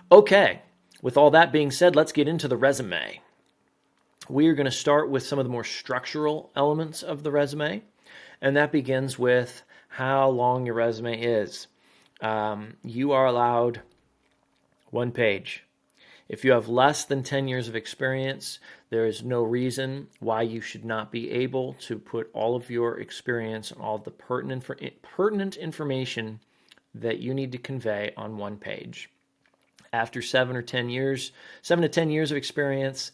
Okay, with all that being said, let's get into the resume. We are going to start with some of the more structural elements of the resume, and that begins with how long your resume is. You are allowed one page. If you have less than 10 years of experience, there is no reason why you should not be able to put all of your experience and all of the pertinent information that you need to convey on one page. After 7 to 10 years of experience,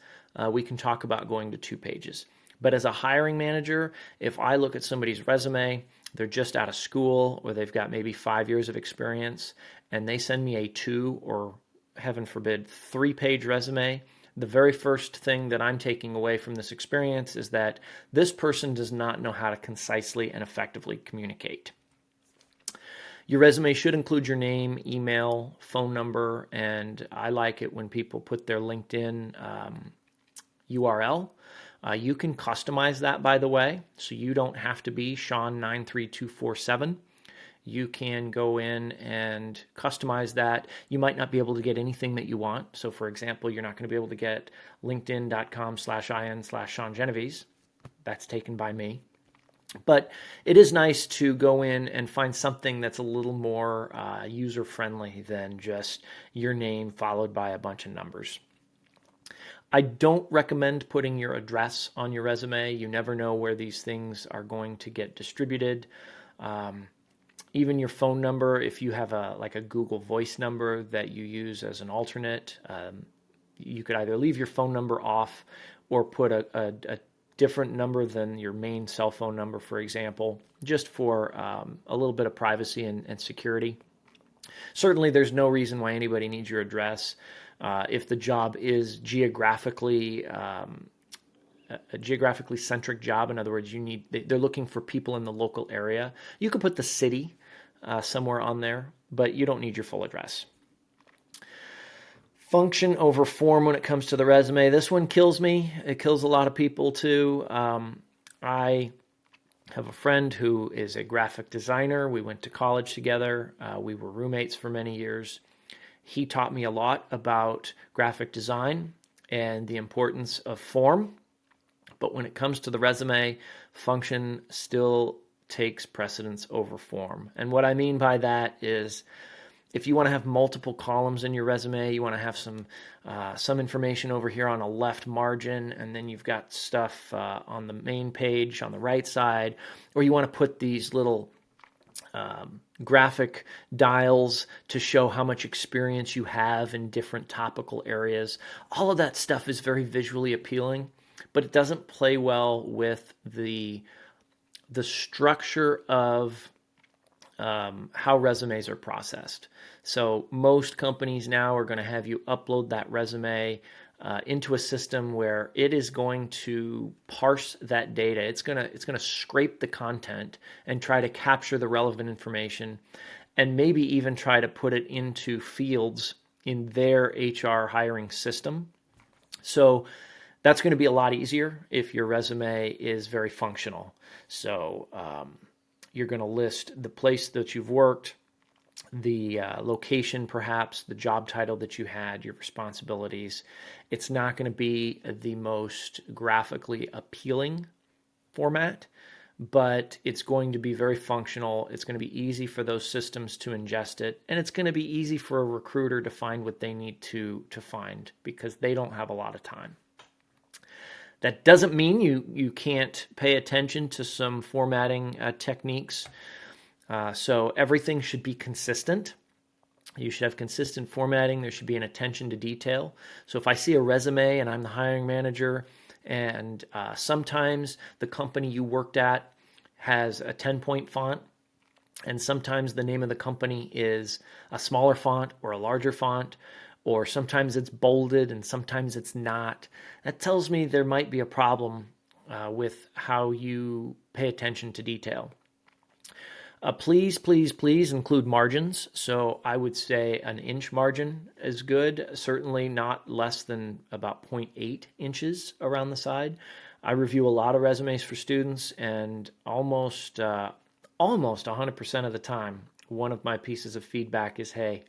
we can talk about going to 2 pages. But as a hiring manager, if I look at somebody's resume, they're just out of school or they've got maybe 5 years of experience, and they send me a 2 or, heaven forbid, 3-page resume, the very first thing that I'm taking away from this experience is that this person does not know how to concisely and effectively communicate. Your resume should include your name, email, phone number, and I like it when people put their LinkedIn URL. You can customize that, by the way, so you don't have to be Sean93247. You can go in and customize that. You might not be able to get anything that you want. So, for example, you're not going to be able to get linkedin.com/in/Sean Genovese. That's taken by me. But it is nice to go in and find something that's a little more user-friendly than just your name followed by a bunch of numbers. I don't recommend putting your address on your resume. You never know where these things are going to get distributed. Even your phone number, if you have a Google Voice number that you use as an alternate, you could either leave your phone number off or put a different number than your main cell phone number, for example, just for a little bit of privacy and security. Certainly, there's no reason why anybody needs your address. If the job is geographically a geographically centric job, in other words, they're looking for people in the local area, you could put the city somewhere on there, but you don't need your full address. Function over form when it comes to the resume. This one kills me. It kills a lot of people too. I have a friend who is a graphic designer. We went to college together. We were roommates for many years. He taught me a lot about graphic design and the importance of form. But when it comes to the resume, function still takes precedence over form. And what I mean by that is if you want to have multiple columns in your resume, you want to have some information over here on a left margin, and then you've got stuff on the main page on the right side, or you want to put these little graphic dials to show how much experience you have in different topical areas. All of that stuff is very visually appealing, but it doesn't play well with the structure of how resumes are processed. So most companies now are going to have you upload that resume into a system where it is going to parse that data. It's going to scrape the content and try to capture the relevant information, and maybe even try to put it into fields in their HR hiring system. So that's going to be a lot easier if your resume is very functional. So you're going to list the place that you've worked, the location perhaps, the job title that you had, your responsibilities. It's not going to be the most graphically appealing format, but it's going to be very functional. It's going to be easy for those systems to ingest it, and it's going to be easy for a recruiter to find what they need to find because they don't have a lot of time. That doesn't mean you can't pay attention to some formatting techniques. So everything should be consistent. You should have consistent formatting. There should be an attention to detail. So if I see a resume and I'm the hiring manager, and sometimes the company you worked at has a 10-point font, and sometimes the name of the company is a smaller font or a larger font, or sometimes it's bolded and sometimes it's not. That tells me there might be a problem with how you pay attention to detail. Please include margins. So I would say an inch margin is good, certainly not less than about 0.8 inches around the side. I review a lot of resumes for students, and almost 100% of the time, one of my pieces of feedback is, hey,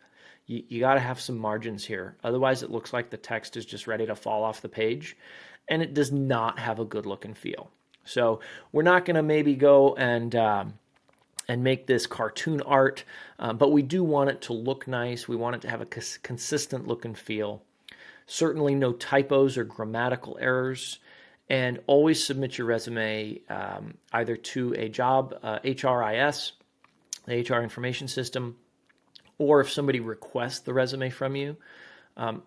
You got to have some margins here. Otherwise, it looks like the text is just ready to fall off the page, and it does not have a good look and feel. So we're not going to maybe go and make this cartoon art, but we do want it to look nice. We want it to have a consistent look and feel. Certainly no typos or grammatical errors, and always submit your resume either to a job, HRIS, the HR information system, or if somebody requests the resume from you,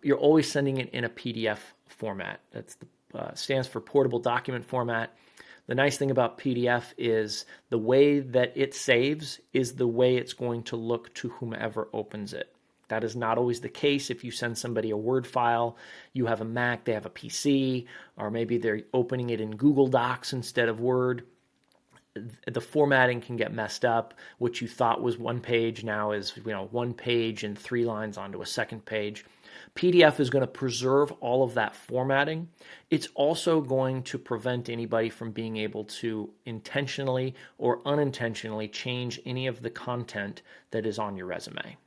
you're always sending it in a PDF format. That's stands for portable document format. The nice thing about PDF is the way that it saves is the way it's going to look to whomever opens it. That is not always the case if you send somebody a Word file. You have a Mac, they have a PC, or maybe they're opening it in Google Docs instead of Word. The formatting can get messed up. What you thought was one page now is, one page and 3 lines onto a second page. PDF is going to preserve all of that formatting. It's also going to prevent anybody from being able to intentionally or unintentionally change any of the content that is on your resume.